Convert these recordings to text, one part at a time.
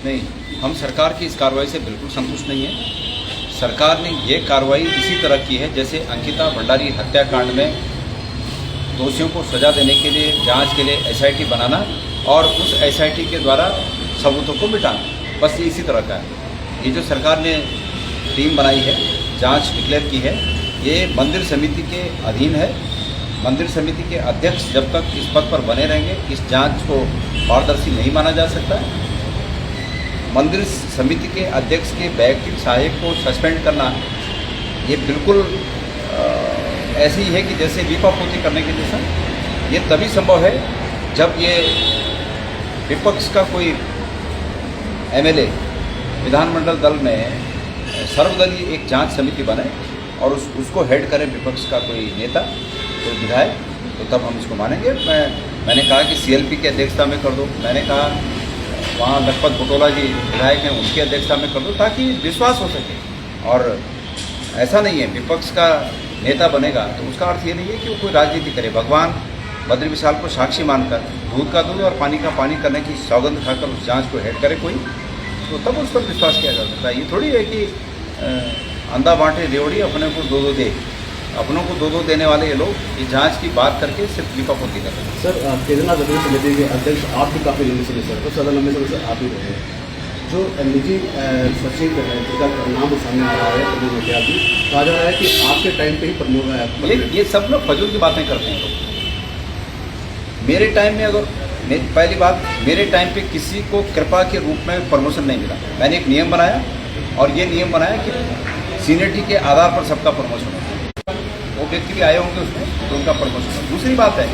नहीं, हम सरकार की इस कार्रवाई से बिल्कुल संतुष्ट नहीं है। सरकार ने ये कार्रवाई इसी तरह की है जैसे अंकिता भंडारी हत्याकांड में दोषियों को सजा देने के लिए जांच के लिए एसआईटी बनाना और उस एसआईटी के द्वारा सबूतों को मिटाना, बस ये इसी तरह का है। ये जो सरकार ने टीम बनाई है, जांच डिक्लेयर की है, ये मंदिर समिति के अधीन है। मंदिर समिति के अध्यक्ष जब तक इस पद पर बने रहेंगे इस जांच को पारदर्शी नहीं माना जा सकता। मंदिर समिति के अध्यक्ष के वैयक्तिक सहायक को सस्पेंड करना ये बिल्कुल ऐसे ही है कि जैसे लीपापोती करने के जैसा। ये तभी संभव है जब ये विपक्ष का कोई एमएलए विधानमंडल दल में सर्वदलीय एक जांच समिति बने और उसको हेड करे विपक्ष का कोई नेता, कोई विधायक, तो तब हम इसको मानेंगे। मैंने कहा कि सीएलपी की अध्यक्षता में कर दो, मैंने कहा वहाँ लखपत बुटोला जी विधायक हैं उनकी अध्यक्षता में कर दो ताकि विश्वास हो सके। और ऐसा नहीं है विपक्ष का नेता बनेगा तो उसका अर्थ ये नहीं है कि वो कोई राजनीति करे। भगवान बद्री विशाल को साक्षी मानकर दूध का दूध और पानी का पानी करने की सौगंध खाकर उस जांच को हेड करे कोई, तो तब उस पर विश्वास किया जा सकता है। ये थोड़ी है कि अंधा बांटे रेवड़ी अपने को दो दो दे, अपनों को दो दो देने वाले ये लोग ये जांच की बात करके सिर्फ लीपापोती कर रहे हैं। सर, केदारनाथ बद्री समिति के अध्यक्ष आप भी काफ़ी लंबे समय सर, तो ज़्यादा लंबे समय से आप ही रहे हैं। जो निजी सचिव है जिसका नाम सामने आ रहा है प्रमोद मुखिया जी, कहा जा रहा है कि आपके टाइम पे ही प्रमोद है। ये सब लोग फजूल की बातें करते हैं लोग। मेरे टाइम में पहली बात, मेरे टाइम पे किसी को कृपा के रूप में प्रमोशन नहीं मिला। मैंने एक नियम बनाया और ये नियम बनाया कि सीनियरिटी के आधार पर सबका प्रमोशन होता है। वो व्यक्ति भी आए होंगे उसमें तो उनका प्रमोशन हो। दूसरी बात है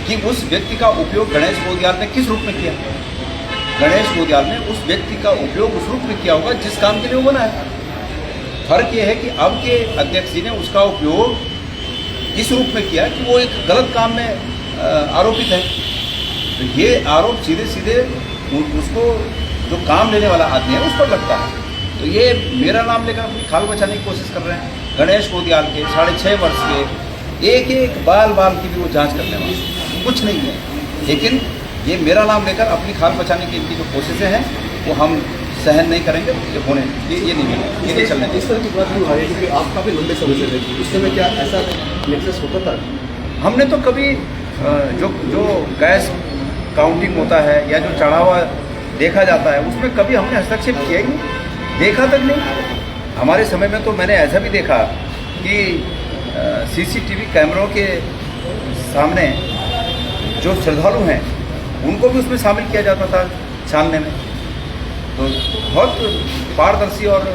कि उस व्यक्ति का उपयोग गणेश गोदियाल ने किस रूप में किया। गणेश गोदियाल ने उस व्यक्ति का उपयोग उस रूप में किया होगा जिस काम के लिए वो बना है। फर्क ये है कि अब के अध्यक्ष जी ने उसका उपयोग इस रूप में किया कि वो एक गलत काम में आरोपित है। तो ये आरोप सीधे सीधे उसको जो काम लेने वाला आदमी है उस पर लगता है। तो ये मेरा नाम लेकर अपनी खाल बचाने की कोशिश कर रहे हैं। गणेश गोदियाल के 6.5 वर्ष के एक एक बाल की भी वो जांच करने वाले कुछ नहीं है, लेकिन ये मेरा नाम लेकर अपनी खाल बचाने की इनकी जो कोशिशें हैं वो हम सहन नहीं करेंगे। ये होने ये नहीं चलने। इस तरह की बात क्यों आ रही है क्योंकि आप काफ़ी लंबे समय से देखिए, उस समय क्या ऐसा नेक्सस होता था? हमने तो कभी जो गैस काउंटिंग होता है या जो चढ़ावा देखा जाता है उसमें कभी हमने हस्तक्षेप किया ही नहीं, देखा तक नहीं। हमारे समय में तो मैंने ऐसा भी देखा कि सीसीटीवी कैमरों के सामने जो श्रद्धालु हैं उनको भी उसमें शामिल किया जाता था छानने में। तो बहुत पारदर्शी और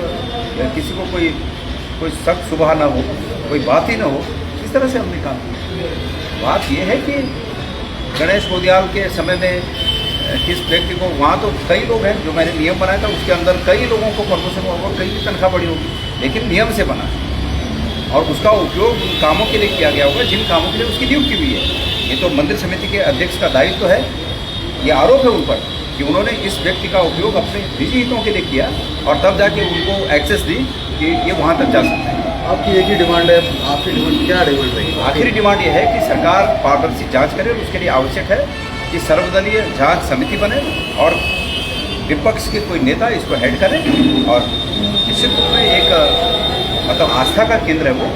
किसी को कोई शक शुबह ना हो, कोई बात ही ना हो, इस तरह से हमने काम किया। बात यह है कि गणेश गोदियाल के समय में किस व्यक्ति को, वहाँ तो कई लोग हैं, जो मैंने नियम बनाया था उसके अंदर कई लोगों को प्रमोशन हुआ होगा, कई की तनख्वाह बढ़ी होगी, लेकिन नियम से बना और उसका उपयोग उन कामों के लिए किया गया होगा जिन कामों के लिए उसकी नियुक्ति हुई है। ये तो मंदिर समिति के अध्यक्ष का दायित्व है। ये आरोप है उन पर कि उन्होंने इस व्यक्ति का उपयोग अपने निजी हितों के लिए किया और तब जाके उनको एक्सेस दी कि ये वहाँ तक जा सकते हैं। आपकी एक ही डिमांड है, आपकी डिमांड क्या डिमांड रही? आखिरी डिमांड ये है कि सरकार पारदर्शी जांच करे और उसके लिए आवश्यक है कि सर्वदलीय जांच समिति बने और विपक्ष के कोई नेता इसको हेड करे और निश्चित रूप में एक मतलब आस्था का केंद्र है वो,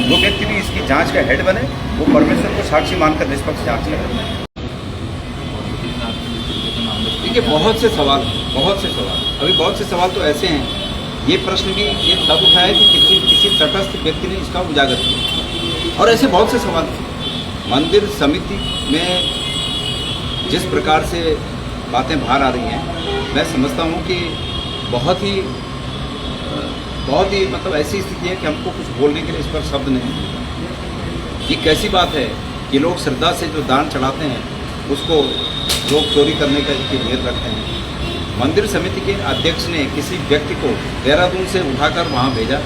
जो व्यक्ति भी इसकी जांच का हेड बने वो परमेश्वर को साक्षी मानकर निष्पक्ष जांच करे। देखिए बहुत से सवाल अभी बहुत से सवाल तो ऐसे हैं। ये प्रश्न भी ये तब उठाया कि किसी तटस्थ व्यक्ति ने इसका उजागर किया और ऐसे बहुत से सवाल थे। मंदिर समिति में जिस प्रकार से बातें बाहर आ रही हैं मैं समझता हूँ कि बहुत ही मतलब ऐसी स्थिति है कि हमको कुछ बोलने के लिए इस पर शब्द नहीं। ये कैसी बात है कि लोग श्रद्धा से जो दान चढ़ाते हैं उसको लोग चोरी करने का नियत रखते हैं। मंदिर समिति के अध्यक्ष ने किसी व्यक्ति को देहरादून से उठाकर वहाँ भेजा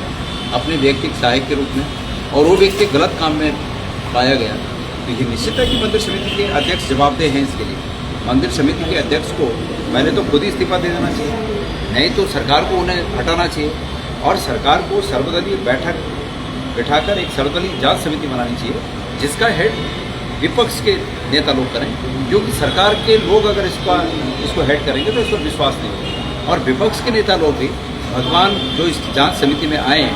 अपने व्यक्तिगत सहायक के रूप में और वो व्यक्ति गलत काम में पाया गया। तो ये निश्चित है कि मंदिर समिति के अध्यक्ष जवाबदेह हैं इसके लिए। मंदिर समिति के अध्यक्ष को मैंने तो खुद ही इस्तीफा दे देना चाहिए, नहीं तो सरकार को उन्हें हटाना चाहिए और सरकार को सर्वदलीय बैठक बिठाकर एक सर्वदलीय जांच समिति बनानी चाहिए जिसका हेड विपक्ष के नेता लोग करें, क्योंकि सरकार के लोग अगर इसको हेड करेंगे तो इस पर विश्वास नहीं होगा। और विपक्ष के नेता लोग भी भगवान जो इस जांच समिति में आए हैं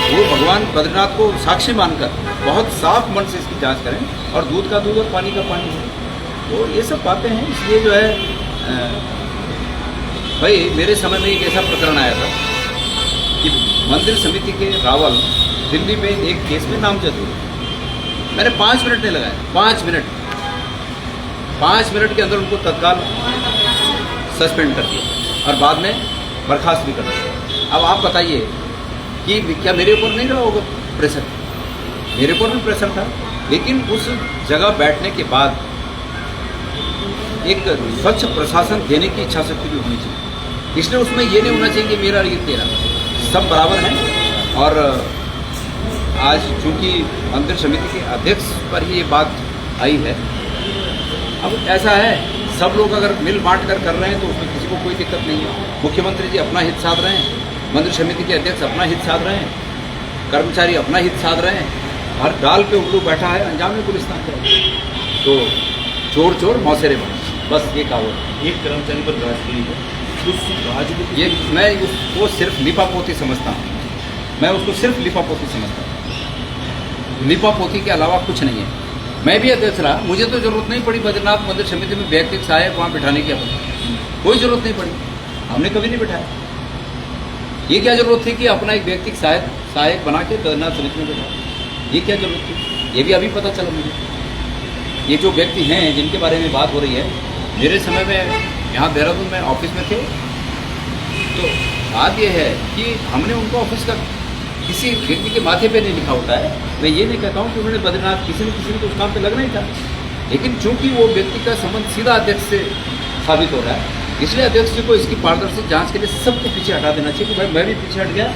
वो भगवान बद्रीनाथ को साक्षी मानकर बहुत साफ मन से इसकी जांच करें और दूध का दूध और पानी का पानी है। तो ये सब बातें हैं। इसलिए जो है भाई मेरे समय में एक ऐसा प्रकरण आया था कि मंदिर समिति के रावल दिल्ली में एक केस में नामजद हुए। मैंने 5 मिनट नहीं लगाया, 5 मिनट के अंदर उनको तत्काल सस्पेंड कर दिया और बाद में बर्खास्त भी कर दिया। अब आप बताइए कि क्या मेरे ऊपर नहीं रहा होगा प्रेशर? मेरे ऊपर भी प्रेशर था, लेकिन उस जगह बैठने के बाद एक स्वच्छ प्रशासन देने की इच्छा शक्ति भी होनी चाहिए। इसलिए उसमें ये नहीं होना चाहिए कि मेरा ये तेरा, सब बराबर हैं। और आज चूंकि मंदिर समिति के अध्यक्ष पर ही ये बात आई है, अब ऐसा है सब लोग अगर मिल बांट कर रहे हैं तो उसमें किसी को कोई दिक्कत नहीं है। मुख्यमंत्री जी अपना हित साध रहे हैं, मंदिर समिति के अध्यक्ष अपना हित साध रहे हैं, कर्मचारी अपना हित साध रहे हैं, हर डाल पे उल्लू बैठा है, अंजाम में पुलिस ना करे तो चोर चोर मौसेरे बने, बस ये कहावत। एक कर्मचारी पर गाज गिरी है, उस गाज को ये मैं उसको सिर्फ लिपापोती समझता हूँ, मैं उसको सिर्फ लिपापोती समझता हूँ, लिपापोती के अलावा कुछ नहीं है। मैं भी अध्यक्ष रहा, मुझे तो जरूरत नहीं पड़ी बद्रीनाथ मंदिर समिति में व्यक्तिगत सहायक वहाँ बिठाने की, अपनी कोई जरूरत नहीं पड़ी, हमने कभी नहीं बिठाया। ये क्या जरूरत थी कि अपना एक व्यक्तिगत सहायक बना के बद्रीनाथ समिति में बिठाया? ये क्या जरूरत थी? ये भी अभी पता चला मुझे। ये जो व्यक्ति हैं जिनके बारे में बात हो रही है, मेरे समय में यहाँ देहरादून में ऑफिस में थे, तो बात यह है कि हमने उनको ऑफिस का किसी व्यक्ति के माथे पे नहीं लिखा होता है। मैं ये नहीं कहता हूँ कि उन्होंने बद्रीनाथ किसी न किसी को उस काम पे लगना ही था, लेकिन चूंकि वो व्यक्ति का संबंध सीधा अध्यक्ष से साबित हो रहा है, इसलिए अध्यक्ष जी को इसकी पारदर्शी जांच के लिए सबको पीछे हटा देना चाहिए कि भाई मैं भी पीछे हट गया,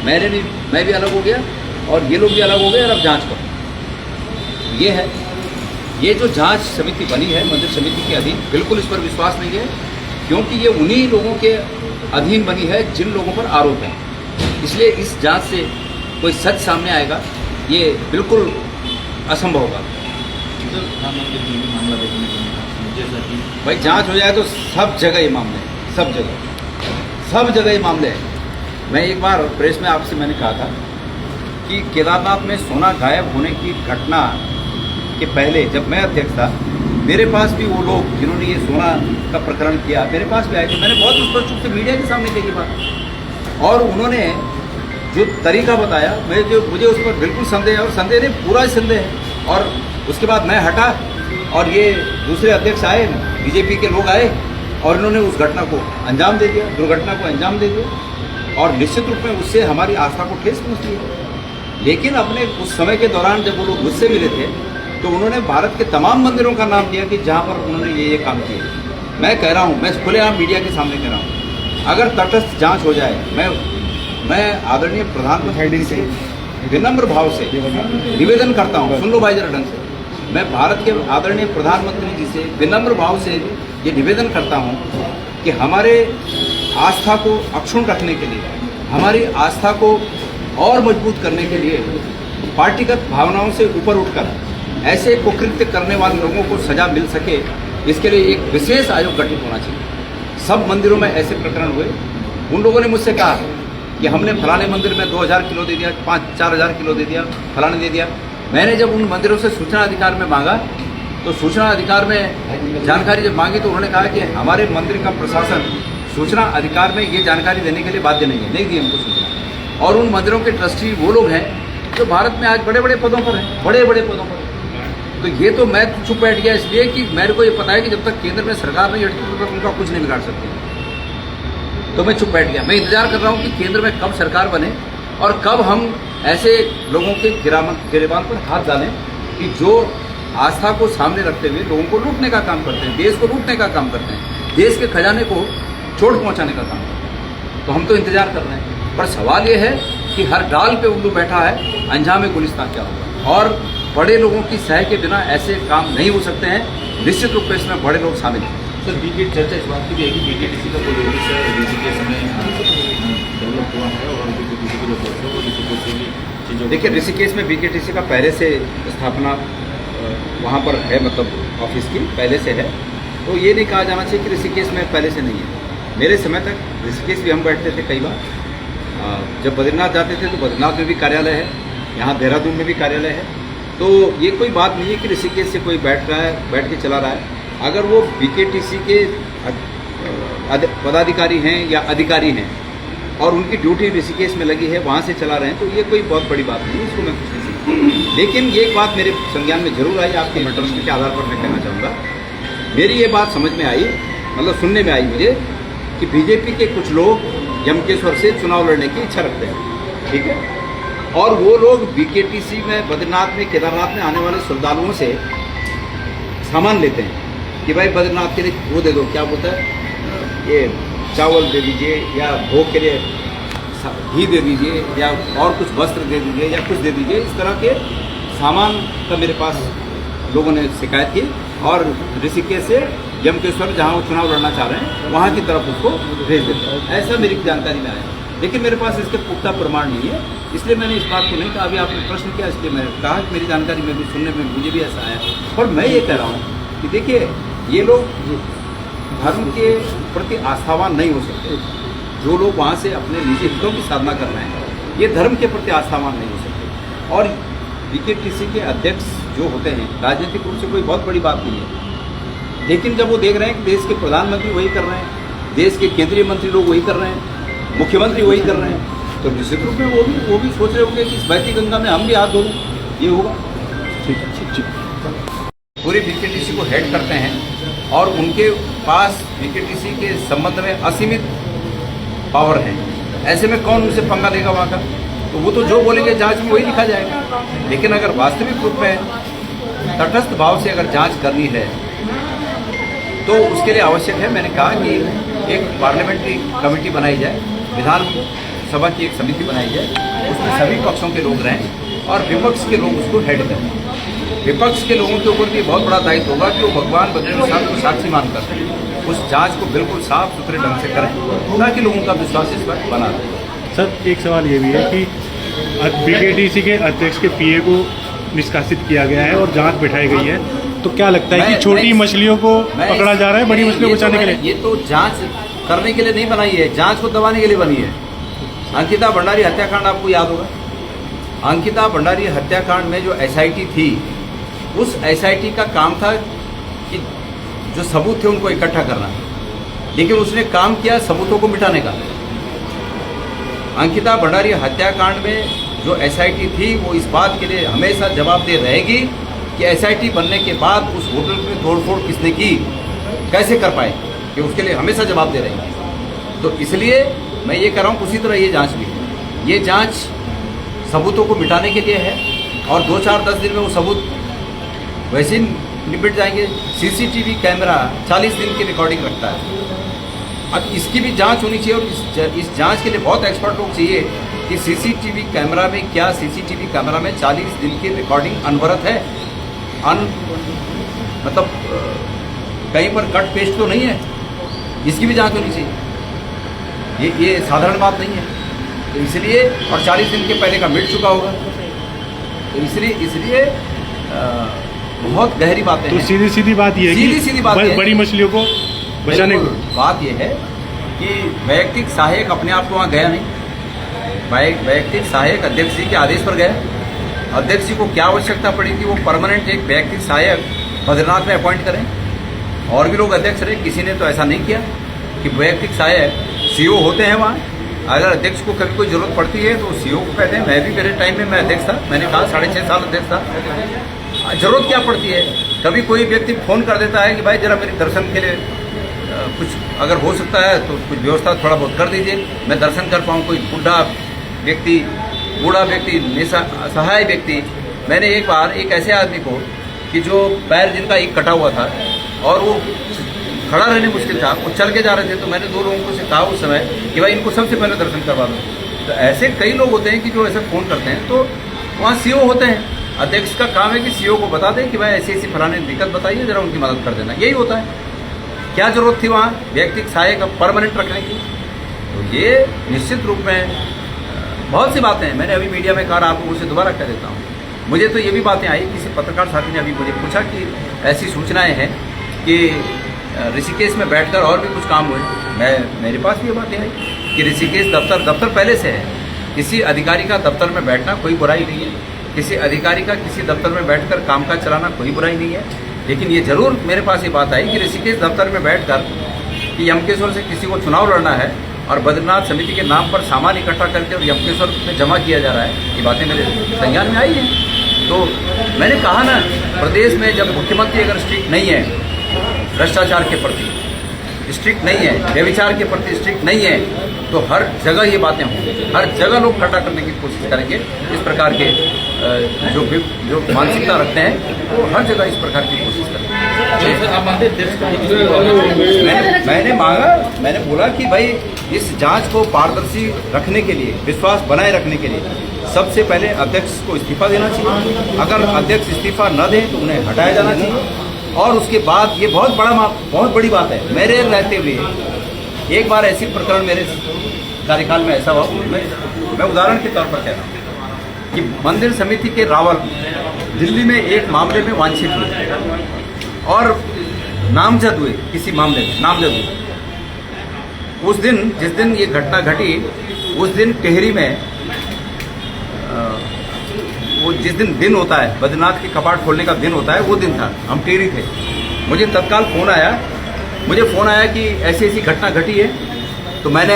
मैं भी अलग हो गया और ये लोग भी अलग हो गए और अब जाँच करो। ये है, ये जो जांच समिति बनी है मंदिर समिति के अधीन, बिल्कुल इस पर विश्वास नहीं है, क्योंकि ये उन्हीं लोगों के अधीन बनी है जिन लोगों पर आरोप है। इसलिए इस जांच से कोई सच सामने आएगा ये बिल्कुल असंभव होगा। मामला देखने को मिला जैसा कि भाई जांच हो जाए तो सब जगह ये मामले हैं, सब जगह ये मामले हैं। मैं एक बार प्रेस में आपसे मैंने कहा था कि केदारनाथ में सोना गायब होने की घटना के पहले जब मैं अध्यक्ष था, मेरे पास भी वो लोग जिन्होंने ये सोना का प्रकरण किया मेरे पास भी आए थे। मैंने बहुत स्पष्ट रूप से मीडिया के सामने कही बात, और उन्होंने जो तरीका बताया, मुझे उस पर बिल्कुल संदेह है, और संदेह नहीं पूरा ही संदेह है। और उसके बाद मैं हटा और ये दूसरे अध्यक्ष आए, बीजेपी के लोग आए और इन्होंने उस घटना को अंजाम दे दिया, दुर्घटना को अंजाम दे दिया, और निश्चित रूप में उससे हमारी आस्था को ठेस पहुँचती है। लेकिन अपने उस समय के दौरान जब वो लोग मुझसे मिले थे तो उन्होंने भारत के तमाम मंदिरों का नाम दिया कि जहाँ पर उन्होंने ये काम किए। मैं कह रहा हूँ, मैं खुलेआम मीडिया के सामने कह रहा हूँ, अगर तटस्थ जांच हो जाए, मैं आदरणीय प्रधानमंत्री से विनम्र भाव से निवेदन करता हूँ, सुन लो भाई जरा ढंग से, मैं भारत के आदरणीय प्रधानमंत्री जी से विनम्र भाव से ये निवेदन करता हूँ कि हमारे आस्था को अक्षुण्ण रखने के लिए, हमारी आस्था को और मजबूत करने के लिए पार्टीगत भावनाओं से ऊपर उठकर ऐसे कुकृत्य करने वाले लोगों को सजा मिल सके, इसके लिए एक विशेष आयोग गठित होना चाहिए। सब मंदिरों में ऐसे प्रकरण हुए, उन लोगों ने मुझसे कहा कि हमने फलाने मंदिर में 2000 किलो दे दिया, 4,000 किलो दे दिया, फलाने दे दिया। मैंने जब उन मंदिरों से सूचना अधिकार में मांगा तो सूचना अधिकार में जानकारी जब मांगी तो उन्होंने कहा कि हमारे मंदिर का प्रशासन सूचना अधिकार में ये जानकारी देने के लिए बाध्य नहीं है, नहीं दी हमको सूचना। और उन मंदिरों के ट्रस्टी वो लोग हैं जो भारत में आज बड़े बड़े पदों पर हैं, बड़े बड़े पदों पर। तो ये तो मैं चुप बैठ गया इसलिए कि मेरे को ये पता है कि जब तक केंद्र में सरकार नहीं हटती तब तक उनका कुछ नहीं बिगाड़ सकती। तो मैं चुप बैठ गया। मैं इंतजार कर रहा हूँ कि केंद्र में कब सरकार बने और कब हम ऐसे लोगों के गिरेबान पर हाथ डालें कि जो आस्था को सामने रखते हुए लोगों को लूटने का काम करते हैं, देश को लूटने का काम करते हैं, देश के खजाने को चोट पहुँचाने का काम करते हैं। तो हम तो इंतजार कर रहे हैं, पर सवाल ये है कि हर डाल पे उल्लू बैठा है, अंजाम गुलिस्तान क्या होगा। और बड़े लोगों की सह के बिना ऐसे काम नहीं हो सकते हैं। निश्चित रूप से इसमें बड़े लोग शामिल हैं। सर बीके चर्चा इस बात की भी है कि बीकेटीसी का कोई ऑफिस है ऋषिकेश में डेवलप हुआ है और बीकेटीसी की जो पोस्ट है वो ऋषिकेश से भी चीज़ों। देखिए ऋषिकेश में बीकेटीसी का पहले से स्थापना वहाँ पर है, मतलब ऑफिस की पहले से है, तो ये नहीं कहा जाना चाहिए कि ऋषिकेश में पहले से नहीं है। मेरे समय तक ऋषिकेश भी हम बैठते थे कई बार। जब बद्रीनाथ जाते थे तो बद्रीनाथ में भी कार्यालय है, यहाँ देहरादून में भी कार्यालय है। तो ये कोई बात नहीं है कि ऋषिकेश से कोई बैठ के चला रहा है। अगर वो बीकेटीसी के पदाधिकारी हैं या अधिकारी हैं और उनकी ड्यूटी ऋषिकेश में लगी है, वहाँ से चला रहे हैं, तो ये कोई बहुत बड़ी बात नहीं है, इसको मैं कुछ नहीं समझता। लेकिन ये एक बात मेरे संज्ञान में जरूर आई, आपके प्रश्न के आधार पर मैं कहना चाहूँगा। मेरी ये बात समझ में आई, मतलब सुनने में आई मुझे, कि बीजेपी के कुछ लोग यमकेश्वर से चुनाव लड़ने की इच्छा रखते हैं, ठीक है, और वो लोग बीकेटीसी में, बद्रीनाथ में, केदारनाथ में आने वाले श्रद्धालुओं से सामान लेते हैं कि भाई बद्रीनाथ के लिए वो दे दो, क्या बोलता है, ये चावल दे दीजिए, या भोग के लिए घी दे दीजिए, या और कुछ वस्त्र दे दीजिए, या कुछ दे दीजिए। इस तरह के सामान का मेरे पास लोगों ने शिकायत की और ऋषिकेश से यमकेश्वर, जहाँ वो चुनाव लड़ना चाह रहे हैं, वहाँ की तरफ उसको भेज देते हैं, ऐसा मेरी जानकारी में आया। लेकिन मेरे पास इसके पुख्ता प्रमाण नहीं है, इसलिए मैंने इस बात को नहीं कहा। अभी आपने प्रश्न किया, इसलिए मैंने कहा कि मेरी जानकारी में भी, सुनने में मुझे भी ऐसा आया। और मैं ये कह रहा हूँ कि देखिए, ये लोग धर्म के प्रति आस्थावान नहीं हो सकते। जो लोग वहाँ से अपने निजी हितों की साधना कर रहे हैं, ये धर्म के प्रति आस्थावान नहीं हो सकते। और बीकेटीसी के अध्यक्ष जो होते हैं, राजनीतिक रूप से कोई बहुत बड़ी बात नहीं है, लेकिन जब वो देख रहे हैं कि देश के प्रधानमंत्री वही कर रहे हैं, देश के केंद्रीय मंत्री लोग वही कर रहे हैं, मुख्यमंत्री वही कर रहे हैं, तो निश्चित रूप में वो भी सोच रहे होंगे कि इस बहती गंगा में हम भी हाथ धो लें, ये होगा। पूरी बीकेटीसी को हेड करते हैं और उनके पास बीकेटीसी के संबंध में असीमित पावर है। ऐसे में कौन उनसे पंगा लेगा वहाँ का? तो वो तो जो बोलेंगे जांच में वही लिखा जाएगा। लेकिन अगर वास्तविक रूप में तटस्थ भाव से अगर जांच करनी है तो उसके लिए आवश्यक है, मैंने कहा कि एक पार्लियामेंट्री कमेटी बनाई जाए, विधानसभा की एक समिति बनाई जाए, उसमें सभी पक्षों के लोग रहें और विपक्ष के लोग उसको हेड करें। विपक्ष के लोगों के ऊपर भी बहुत बड़ा दायित्व होगा कि वो भगवान बद्रीनाथ साहब को साक्षी मानकर उस जांच को बिल्कुल साफ सुथरे ढंग से करें, ताकि लोगों का विश्वास इस पर बना रहे। सर, एक सवाल ये भी है कि बीकेटीसी के अध्यक्ष के पीए को निष्कासित किया गया है और जांच बिठाई गई है, तो क्या लगता है कि छोटी मछलियों को पकड़ा जा रहा है बड़ी मछलियों को बचाने के लिए? ये तो जांच करने के लिए नहीं बनाई है, जांच को दबाने के लिए बनी है। अंकिता भंडारी हत्याकांड आपको याद होगा। अंकिता भंडारी हत्याकांड में जो एसआईटी थी, उस एसआईटी का काम था कि जो सबूत थे उनको इकट्ठा करना, लेकिन उसने काम किया सबूतों को मिटाने का। अंकिता भंडारी हत्याकांड में जो एसआईटी थी वो इस बात के लिए हमेशा जवाबदेह रहेगी कि एसआईटी बनने के बाद उस होटल में तोड़फोड़ किसने की, कैसे कर पाए, कि उसके लिए हमेशा जवाबदेह रहेगी। तो इसलिए मैं ये कह रहा हूँ, उसी तरह ये जांच भी है। ये जांच सबूतों को मिटाने के लिए है और 2-4-10 दिन में वो सबूत वैसे ही निपट जाएंगे। सीसीटीवी कैमरा 40 दिन की रिकॉर्डिंग रखता है। अब इसकी भी जांच होनी चाहिए और इस जांच के लिए बहुत एक्सपर्ट लोग चाहिए कि सीसीटीवी कैमरा में क्या सीसीटीवी कैमरा में 40 दिन की रिकॉर्डिंग अनवरत है, मतलब कहीं पर कट पेस्ट तो नहीं है, इसकी भी जांच होनी चाहिए। ये साधारण बात नहीं है। तो इसलिए, और 40 दिन के पहले का मिट चुका होगा, तो इसलिए बहुत गहरी बातें तो हैं। सीधी बात ये है सीधी बात है, बड़ी मछलियों को बचाने को। बात यह है कि वैयक्तिक सहायक अपने आप को वहाँ गया नहीं, वैयक्तिक सहायक अध्यक्ष जी के आदेश पर गया। अध्यक्ष जी को क्या आवश्यकता पड़ी कि वो परमानेंट एक वैयक्तिक सहायक बद्रीनाथ में अपॉइंट करें। और भी लोग अध्यक्ष रहे, किसी ने तो ऐसा नहीं किया कि वैयक्तिक सहायक सीओ होते हैं वहाँ। अगर अध्यक्ष को कभी कोई जरूरत पड़ती है तो सीओ को कहते हैं। मैं भी मेरे टाइम में मैं अध्यक्ष था, मैंने कहा 6.5 साल अध्यक्ष था। जरूरत क्या पड़ती है, कभी कोई व्यक्ति फोन कर देता है कि भाई जरा मेरे दर्शन के लिए कुछ अगर हो सकता है तो कुछ व्यवस्था थोड़ा बहुत कर दीजिए, मैं दर्शन कर पाऊँ। कोई बूढ़ा व्यक्ति निसहाय व्यक्ति, मैंने एक बार एक ऐसे आदमी को कि जो पैर जिनका एक कटा हुआ था और वो खड़ा रहने मुश्किल था, वो चल के जा रहे थे, तो मैंने 2 लोगों को से कहा उस समय कि भाई इनको सबसे पहले दर्शन करवा दो। तो ऐसे कई लोग होते हैं कि जो ऐसे फ़ोन करते हैं, तो वहाँ सीओ होते हैं। अध्यक्ष का काम है कि सीओ को बता दें कि भाई ऐसी फलाने दिक्कत बताइए, जरा उनकी मदद कर देना, यही होता है। क्या जरूरत थी वहाँ वैयक्तिक सहायक परमानेंट रखने की? तो ये निश्चित रूप में बहुत सी बातें हैं। मैंने अभी मीडिया में कहा, आपको उसे दोबारा कह देता हूँ। मुझे तो ये भी बातें आई, किसी पत्रकार साथी ने अभी मुझे पूछा कि ऐसी सूचनाएं हैं कि ऋषिकेश में बैठकर और भी कुछ काम हुए। मेरे पास भी ये बातें आई कि ऋषिकेश दफ्तर पहले से है। किसी अधिकारी का दफ्तर में बैठना कोई बुराई नहीं है, किसी अधिकारी का किसी दफ्तर में बैठकर कामकाज चलाना कोई बुराई नहीं है। लेकिन ये जरूर मेरे पास ये बात आई कि ऋषिकेश दफ्तर में बैठकर कि यमकेश्वर से किसी को चुनाव लड़ना है और बद्रीनाथ समिति के नाम पर सामान इकट्ठा करके और यमकेश्वर में जमा किया जा रहा है, ये बातें मेरे संज्ञान में आई हैं। तो मैंने कहा ना, प्रदेश में जब मुख्यमंत्री अगर स्ट्रिक्ट नहीं है, भ्रष्टाचार के प्रति स्ट्रिक्ट नहीं है, व्यभिचार के प्रति स्ट्रिक्ट नहीं है, तो हर जगह ये बातें होंगी, हर जगह लोग खड़ा करने की कोशिश करेंगे। इस प्रकार के जो मानसिकता रखते हैं वो हर जगह इस प्रकार की कोशिश करेंगे। सर, आप मानते हैं मैंने बोला कि भाई इस जांच को पारदर्शी रखने के लिए, विश्वास बनाए रखने के लिए सबसे पहले अध्यक्ष को इस्तीफा देना चाहिए। अगर अध्यक्ष इस्तीफा न दें तो उन्हें हटाया जाना चाहिए। और उसके बाद ये बहुत बड़ी बात है, मेरे रहते हुए एक बार ऐसी प्रकरण मेरे कार्यकाल में ऐसा हुआ, मैं उदाहरण के तौर पर कह रहा हूँ कि मंदिर समिति के रावल दिल्ली में एक मामले में वांछित हुए और नामजद हुए, किसी मामले में नामजद हुए। उस दिन, जिस दिन ये घटना घटी, उस दिन टेहरी में वो जिस दिन होता है, बद्रीनाथ के कपाट खोलने का दिन होता है, वो दिन था, हम टेहरी थे। मुझे तत्काल फ़ोन आया कि ऐसी ऐसी घटना घटी है। तो मैंने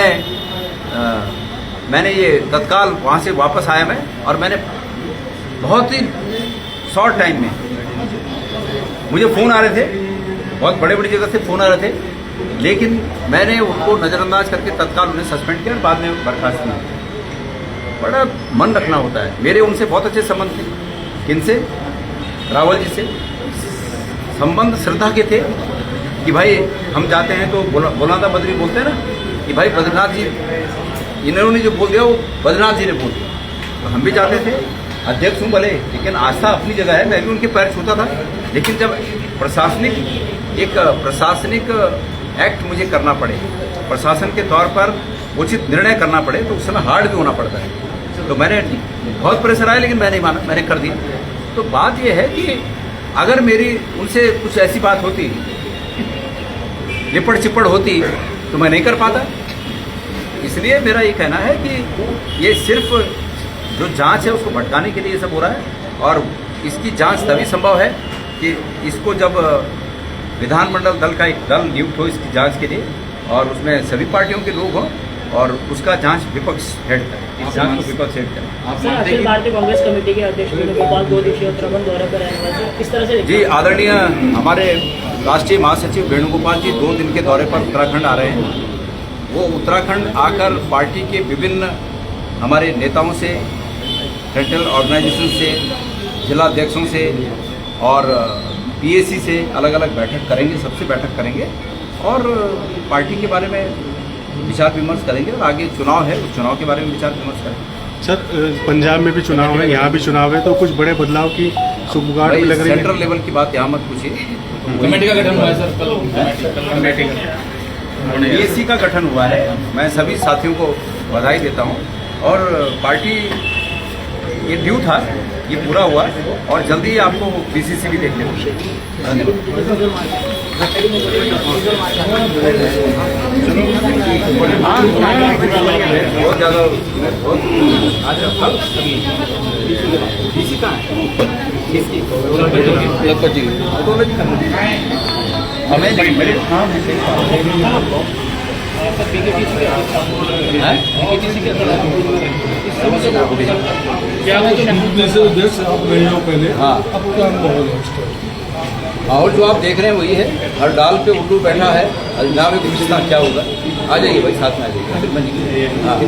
ये तत्काल वहाँ से वापस आया मैं, और मैंने बहुत ही शॉर्ट टाइम में मुझे फ़ोन आ रहे थे, बहुत बड़े जगह से फ़ोन आ रहे थे, लेकिन मैंने उनको नज़रअंदाज करके तत्काल उन्हें सस्पेंड किया और बाद में बर्खास्त किया। बड़ा मन रखना होता है। मेरे उनसे बहुत अच्छे संबंध थे। किनसे? रावल जी से। संबंध श्रद्धा के थे कि भाई हम जाते हैं तो बोलादा बद्री बोलते हैं ना, कि भाई बद्रीनाथ जी, इन्होंने जो बोल दिया वो बद्रीनाथ जी ने बोल दिया, तो हम भी जाते थे। अध्यक्ष हूँ भले, लेकिन आस्था अपनी जगह है, मैं भी उनके पैर छूता था। लेकिन जब प्रशासनिक एक्ट मुझे करना पड़े, प्रशासन के तौर पर उचित निर्णय करना पड़े, तो उस समय हार्ड भी होना पड़ता है। तो मैंने, बहुत प्रेशर आया लेकिन मैं नहीं माना, मैंने कर दिया। तो बात यह है कि अगर मेरी उनसे कुछ ऐसी बात होती, लिपट चिपड़ होती, तो मैं नहीं कर पाता। इसलिए मेरा ये कहना है कि ये सिर्फ जो जांच है उसको भटकाने के लिए सब हो रहा है, और इसकी जांच तभी संभव है कि इसको जब विधानमंडल दल का एक दल नियुक्त हो इसकी जांच के लिए, और उसमें सभी पार्टियों के लोग हों, और उसका जांच विपक्ष हेड करे, इस जांच को विपक्ष हेड करे। सर, अखिल भारतीय कांग्रेस कमेटी के अध्यक्ष वेणुगोपाल 2 दिवसीय उत्तराखंड दौरे पर रहने वाले, किस तरह से? जी, आदरणीय हमारे राष्ट्रीय महासचिव वेणुगोपाल जी 2 दिन के दौरे पर उत्तराखंड आ रहे हैं। वो उत्तराखंड आकर पार्टी के विभिन्न हमारे नेताओं से, सेंट्रल ऑर्गेनाइजेशन से, जिला अध्यक्षों से और पीएसी से अलग अलग बैठक करेंगे, सबसे बैठक करेंगे और पार्टी के बारे में विचार विमर्श करेंगे, और आगे चुनाव है, उस चुनाव के बारे में विचार विमर्श करेंगे। सर, पंजाब में भी चुनाव है, यहाँ भी चुनाव है, तो कुछ बड़े बदलाव की सुगबुगाहट भी लग रही है। सेंट्रल लेवल की बात यहाँ मत पूछिए। कमेटी का गठन हुआ है सर, कमेटी पीएसी का गठन हुआ है। मैं सभी साथियों को बधाई देता हूँ, और पार्टी ये ड्यू था, ये पूरा हुआ, और जल्दी ही आपको बीसीसी भी देखने को बहुत ज़्यादा बीसी का क्या पहले हाँ, अब क्या माहौल है उसका? माहौल जो आप देख रहे हैं वही है। हर डाल पे उल्लू बैठा है, अल्लाह में गुलिस्तां क्या होगा। आ जाइए भाई, साथ में आ जाइए, फिर मैं हाँ जी।